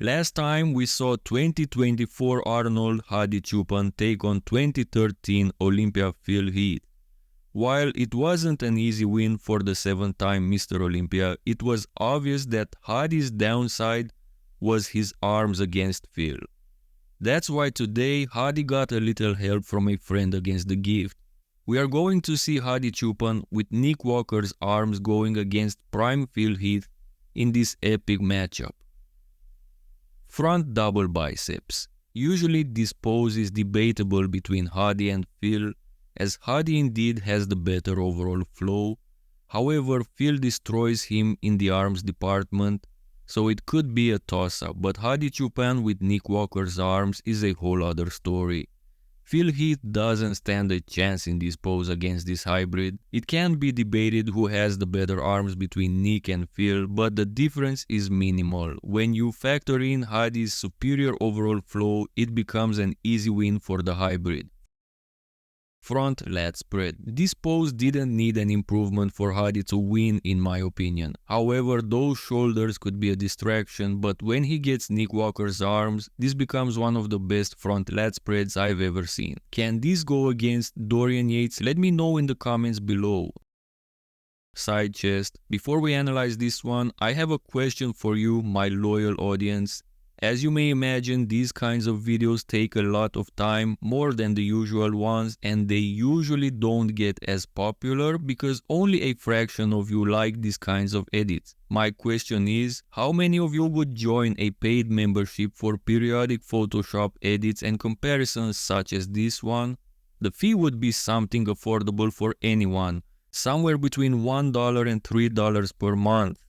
Last time we saw 2024 Arnold Hadi Choopan take on 2013 Olympia Phil Heath. While it wasn't an easy win for the 7-time Mr. Olympia, it was obvious that Hadi's downside was his arms against Phil. That's why today Hadi got a little help from a friend against the gift. We are going to see Hadi Choopan with Nick Walker's arms going against prime Phil Heath in this epic matchup. Front double biceps. Usually this pose is debatable between Hadi and Phil, as Hadi indeed has the better overall flow. However, Phil destroys him in the arms department, so it could be a toss-up, but Hadi Choopan with Nick Walker's arms is a whole other story. Phil Heath doesn't stand a chance in this pose against this hybrid. It can be debated who has the better arms between Nick and Phil, but the difference is minimal. When you factor in Hadi's superior overall flow, it becomes an easy win for the hybrid. Front lat spread. This pose didn't need an improvement for Hadi to win in my opinion. However, those shoulders could be a distraction, but when he gets Nick Walker's arms, this becomes one of the best front lat spreads I've ever seen. Can this go against Dorian Yates? Let me know in the comments below. Side chest. Before we analyze this one, I have a question for you, my loyal audience. As you may imagine, these kinds of videos take a lot of time, more than the usual ones, and they usually don't get as popular because only a fraction of you like these kinds of edits. My question is, how many of you would join a paid membership for periodic Photoshop edits and comparisons such as this one? The fee would be something affordable for anyone, somewhere between $1 and $3 per month.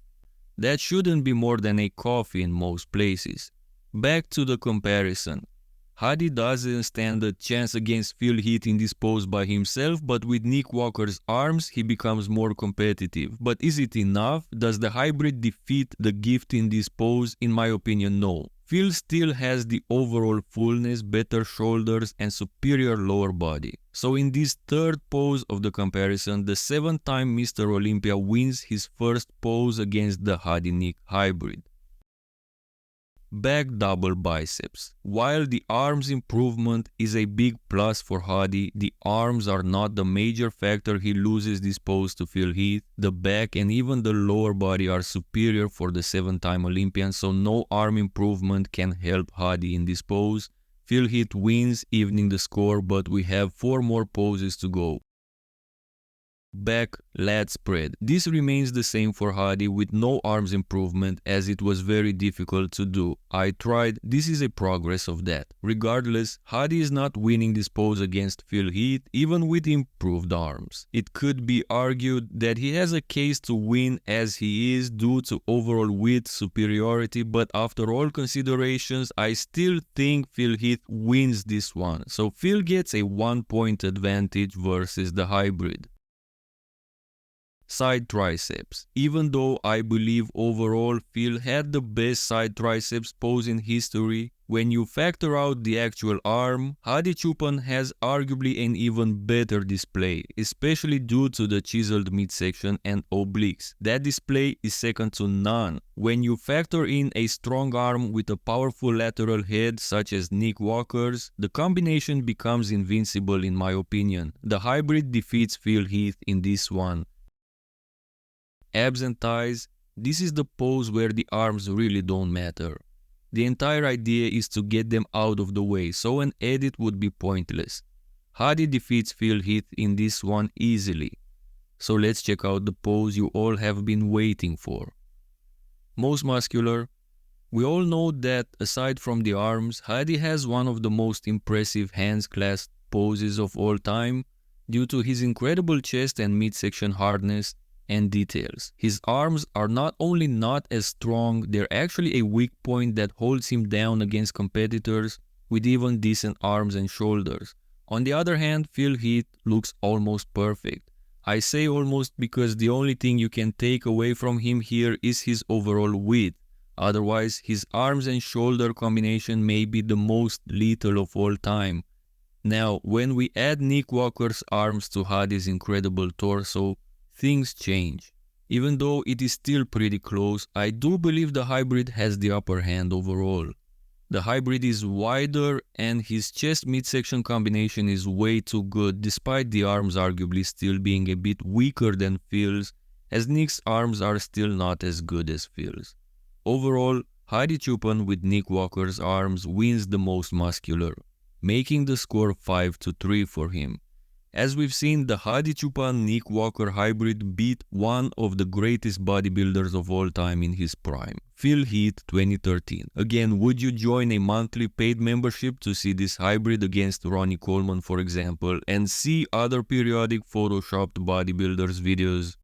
That shouldn't be more than a coffee in most places. Back to the comparison. Hadi doesn't stand a chance against Phil Heath in this pose by himself, but with Nick Walker's arms he becomes more competitive. But is it enough? Does the hybrid defeat the gift in this pose? In my opinion, no. Phil still has the overall fullness, better shoulders and superior lower body. So in this third pose of the comparison, the 7-time Mr. Olympia wins his first pose against the Hadi-Nick hybrid. Back double biceps. While the arms improvement is a big plus for Hadi, the arms are not the major factor he loses this pose to Phil Heath. The back and even the lower body are superior for the 7-time Olympian, so no arm improvement can help Hadi in this pose. Phil Heath wins, evening the score, but we have 4 more poses to go. Back lat spread. This remains the same for Hadi with no arms improvement, as it was very difficult to do. I tried, this is a progress of that. Regardless, Hadi is not winning this pose against Phil Heath even with improved arms. It could be argued that he has a case to win as he is due to overall width superiority, but after all considerations I still think Phil Heath wins this one. So Phil gets a 1-point advantage versus the hybrid. Side triceps. Even though I believe overall Phil had the best side triceps pose in history, when you factor out the actual arm, Hadi Choopan has arguably an even better display, especially due to the chiseled midsection and obliques. That display is second to none. When you factor in a strong arm with a powerful lateral head such as Nick Walker's, the combination becomes invincible in my opinion. The hybrid defeats Phil Heath in this one. Abs and thighs. This is the pose where the arms really don't matter. The entire idea is to get them out of the way, so an edit would be pointless. Hadi defeats Phil Heath in this one easily. So let's check out the pose you all have been waiting for. Most muscular. We all know that aside from the arms, Hadi has one of the most impressive hands clasped poses of all time due to his incredible chest and midsection hardness and details. His arms are not only not as strong, they're actually a weak point that holds him down against competitors with even decent arms and shoulders. On the other hand, Phil Heath looks almost perfect. I say almost because the only thing you can take away from him here is his overall width. Otherwise, his arms and shoulder combination may be the most lethal of all time. Now, when we add Nick Walker's arms to Hadi's incredible torso, things change. Even though it is still pretty close, I do believe the hybrid has the upper hand overall. The hybrid is wider and his chest midsection combination is way too good, despite the arms arguably still being a bit weaker than Phil's, as Nick's arms are still not as good as Phil's. Overall, Hadi Choopan with Nick Walker's arms wins the most muscular, making the score 5-3 for him. As we've seen, the Hadi Choopan-Nick Walker hybrid beat one of the greatest bodybuilders of all time in his prime, Phil Heath 2013. Again, would you join a monthly paid membership to see this hybrid against Ronnie Coleman, for example, and see other periodic photoshopped bodybuilders videos?